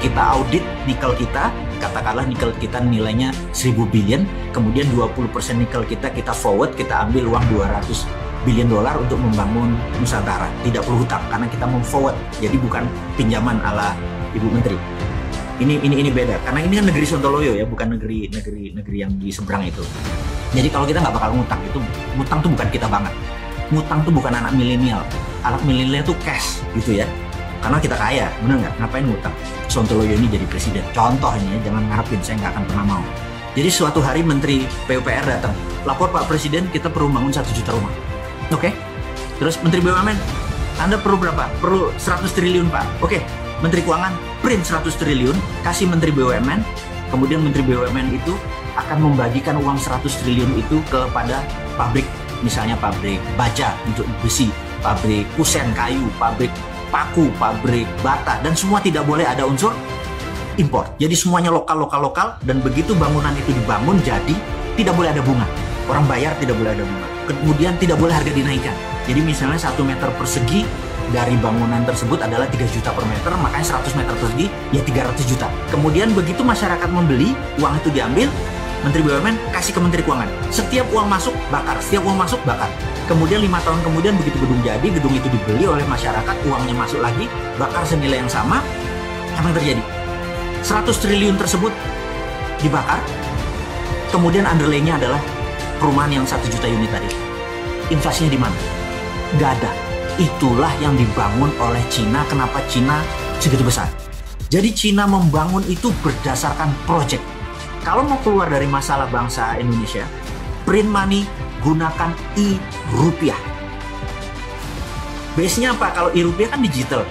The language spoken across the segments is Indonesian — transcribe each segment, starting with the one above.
Kita audit nikel kita, katakanlah nikel kita nilainya 1000 billion, kemudian 20% nikel kita forward, kita ambil uang 200 billion dolar untuk membangun Nusantara. Tidak perlu hutang karena kita forward, jadi bukan pinjaman ala Ibu Menteri. Ini beda, karena ini kan negeri Sontoloyo ya, bukan negeri yang di seberang itu. Jadi kalau kita nggak bakal ngutang, ngutang tuh bukan kita banget. Ngutang tuh bukan anak milenial. Anak milenial tuh cash gitu ya. Karena kita kaya, bener nggak? Ngapain ngutang? Sontoloyo ini jadi presiden. Contoh ini ya, jangan ngarepin, saya nggak akan pernah mau. Jadi suatu hari Menteri PUPR datang, lapor Pak Presiden, kita perlu bangun 1 juta rumah. Oke? Terus Menteri BUMN, Anda perlu berapa? Perlu 100 triliun Pak. Oke. Menteri Keuangan, print 100 triliun, kasih Menteri BUMN, kemudian Menteri BUMN itu akan membagikan uang 100 triliun itu kepada pabrik, misalnya pabrik baja untuk besi, pabrik kusen kayu, pabrik paku, pabrik bata, dan semua tidak boleh ada unsur impor. Jadi semuanya lokal, dan begitu bangunan itu dibangun jadi tidak boleh ada bunga. Orang bayar tidak boleh ada bunga. Kemudian tidak boleh harga dinaikkan. Jadi misalnya 1 meter persegi dari bangunan tersebut adalah 3 juta per meter, makanya 100 meter persegi ya 300 juta. Kemudian begitu masyarakat membeli, uang itu diambil, Menteri BUMN kasih ke Menteri Keuangan. Setiap uang masuk, bakar. Setiap uang masuk, bakar. Kemudian 5 tahun kemudian begitu gedung jadi, gedung itu dibeli oleh masyarakat, uangnya masuk lagi, bakar senilai yang sama. Apa yang terjadi? 100 triliun tersebut dibakar, kemudian underlay-nya adalah perumahan yang 1 juta unit tadi. Inflasinya di mana? Nggak ada. Itulah yang dibangun oleh Cina. Kenapa Cina segitu besar? Jadi Cina membangun itu berdasarkan project. Kalau mau keluar dari masalah bangsa Indonesia, print money, gunakan e-rupiah. Base-nya apa? Kalau e-rupiah kan digital.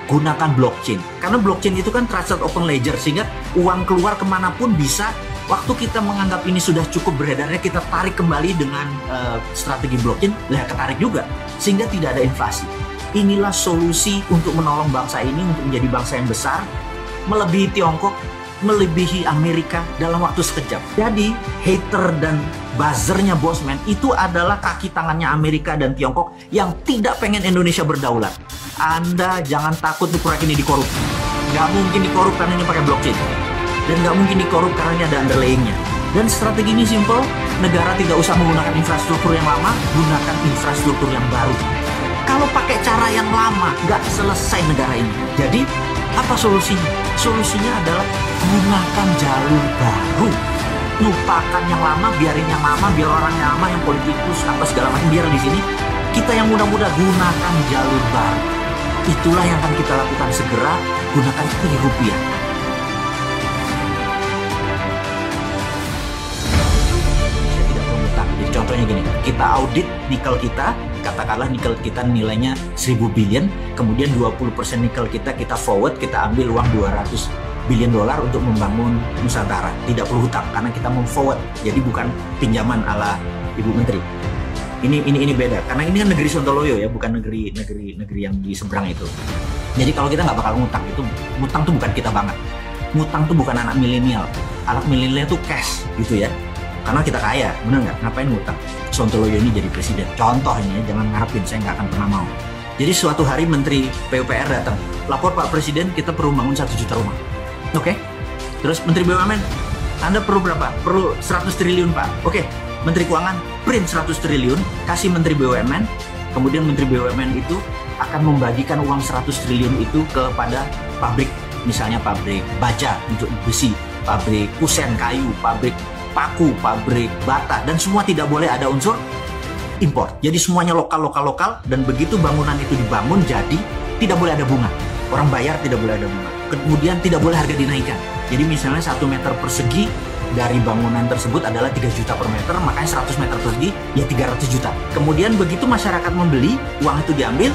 Gunakan blockchain. Karena blockchain itu kan trusted open ledger, sehingga uang keluar kemanapun bisa. Waktu kita menganggap ini sudah cukup beredarnya, kita tarik kembali dengan strategi blockchain, ketarik juga. Sehingga tidak ada inflasi. Inilah solusi untuk menolong bangsa ini untuk menjadi bangsa yang besar, melebihi Tiongkok, melebihi Amerika dalam waktu sekejap. Jadi hater dan buzzernya Bosman itu adalah kaki tangannya Amerika dan Tiongkok yang tidak pengen Indonesia berdaulat. Anda jangan takut di proyek ini dikorup. Nggak mungkin dikorup karena ini pakai blockchain. Dan nggak mungkin dikorup karena ini ada underlaying-nya. Dan strategi ini simple, negara tidak usah menggunakan infrastruktur yang lama, gunakan infrastruktur yang baru. Kalau pakai cara yang lama, nggak selesai negara ini. Jadi, apa solusinya? Solusinya adalah gunakan jalur baru. Lupakan yang lama, biarin yang lama, biar orang yang lama, yang politikus, apa segala macam, biar di sini. Kita yang muda-muda gunakan jalur baru. Itulah yang akan kita lakukan segera, gunakan e-rupiah. Jadi contohnya gini, kita audit nikel kita, katakanlah nikel kita nilainya 1000 billion, kemudian 20% nikel kita forward, kita ambil uang 200 billion dolar untuk membangun Nusantara. Tidak perlu hutang karena kita forward, jadi bukan pinjaman ala Ibu Menteri. Ini beda, karena ini kan negeri Sontoloyo ya, bukan negeri yang di seberang itu. Jadi kalau kita nggak bakal ngutang, ngutang tuh bukan kita banget. Ngutang tuh bukan anak milenial. Anak milenial tuh cash gitu ya. Karena kita kaya, bener nggak? Ngapain ngutang? Sontoloyo ini jadi presiden. Contoh ini ya, jangan ngarepin, saya nggak akan pernah mau. Jadi suatu hari Menteri PUPR datang, lapor Pak Presiden, kita perlu bangun 1 juta rumah. Oke? Terus Menteri BUMN, Anda perlu berapa? Perlu 100 triliun Pak. Oke. Menteri Keuangan, print 100 triliun, kasih Menteri BUMN, kemudian Menteri BUMN itu akan membagikan uang 100 triliun itu kepada pabrik, misalnya pabrik baja untuk besi, pabrik kusen kayu, pabrik paku, pabrik bata, dan semua tidak boleh ada unsur impor. Jadi semuanya lokal, dan begitu bangunan itu dibangun jadi tidak boleh ada bunga. Orang bayar tidak boleh ada bunga. Kemudian tidak boleh harga dinaikkan. Jadi misalnya 1 meter persegi dari bangunan tersebut adalah 3 juta per meter, makanya 100 meter persegi ya 300 juta. Kemudian begitu masyarakat membeli, uang itu diambil,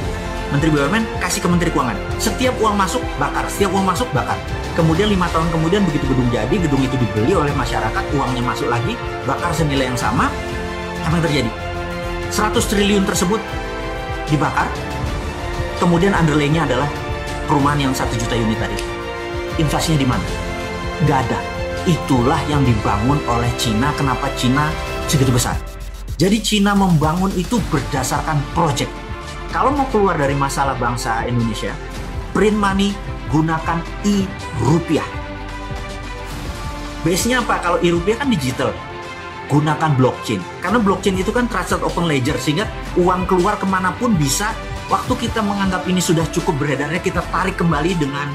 Menteri BUMN kasih ke Menteri Keuangan. Setiap uang masuk, bakar. Setiap uang masuk, bakar. Kemudian 5 tahun kemudian begitu gedung jadi, gedung itu dibeli oleh masyarakat, uangnya masuk lagi, bakar senilai yang sama. Apa yang terjadi? 100 triliun tersebut dibakar, kemudian underlay-nya adalah perumahan yang 1 juta unit tadi. Inflasinya di mana? Nggak ada. Itulah yang dibangun oleh Cina. Kenapa Cina segitu besar? Jadi Cina membangun itu berdasarkan project. Kalau mau keluar dari masalah bangsa Indonesia, print money, gunakan e-rupiah. Base-nya apa? Kalau e-rupiah kan digital. Gunakan blockchain. Karena blockchain itu kan trusted open ledger, sehingga uang keluar kemanapun bisa. Waktu kita menganggap ini sudah cukup beredarnya, kita tarik kembali dengan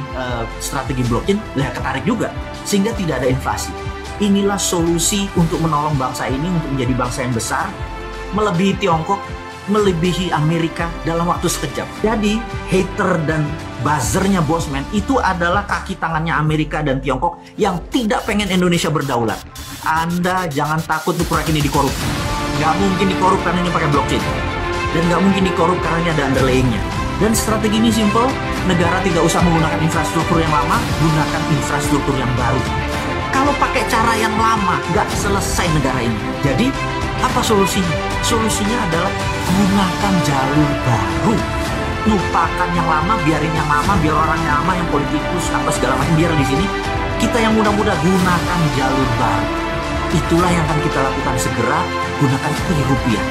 strategi blockchain, ketarik juga. Sehingga tidak ada inflasi. Inilah solusi untuk menolong bangsa ini untuk menjadi bangsa yang besar, melebihi Tiongkok, melebihi Amerika dalam waktu sekejap. Jadi hater dan buzzernya Bosman itu adalah kaki tangannya Amerika dan Tiongkok yang tidak pengen Indonesia berdaulat. Anda jangan takut untuk proyek ini dikorup. Nggak mungkin dikorup karena ini pakai blockchain. Dan nggak mungkin dikorup karena ini ada underlayingnya. Dan strategi ini simple, negara tidak usah menggunakan infrastruktur yang lama, gunakan infrastruktur yang baru. Kalau pakai cara yang lama, nggak selesai negara ini. Jadi, apa solusinya? Solusinya adalah gunakan jalur baru. Lupakan yang lama, biarin yang lama, biar orang yang lama, yang politikus, apa segala macam, biar di sini. Kita yang muda-muda gunakan jalur baru. Itulah yang akan kita lakukan segera, gunakan e-rupiah.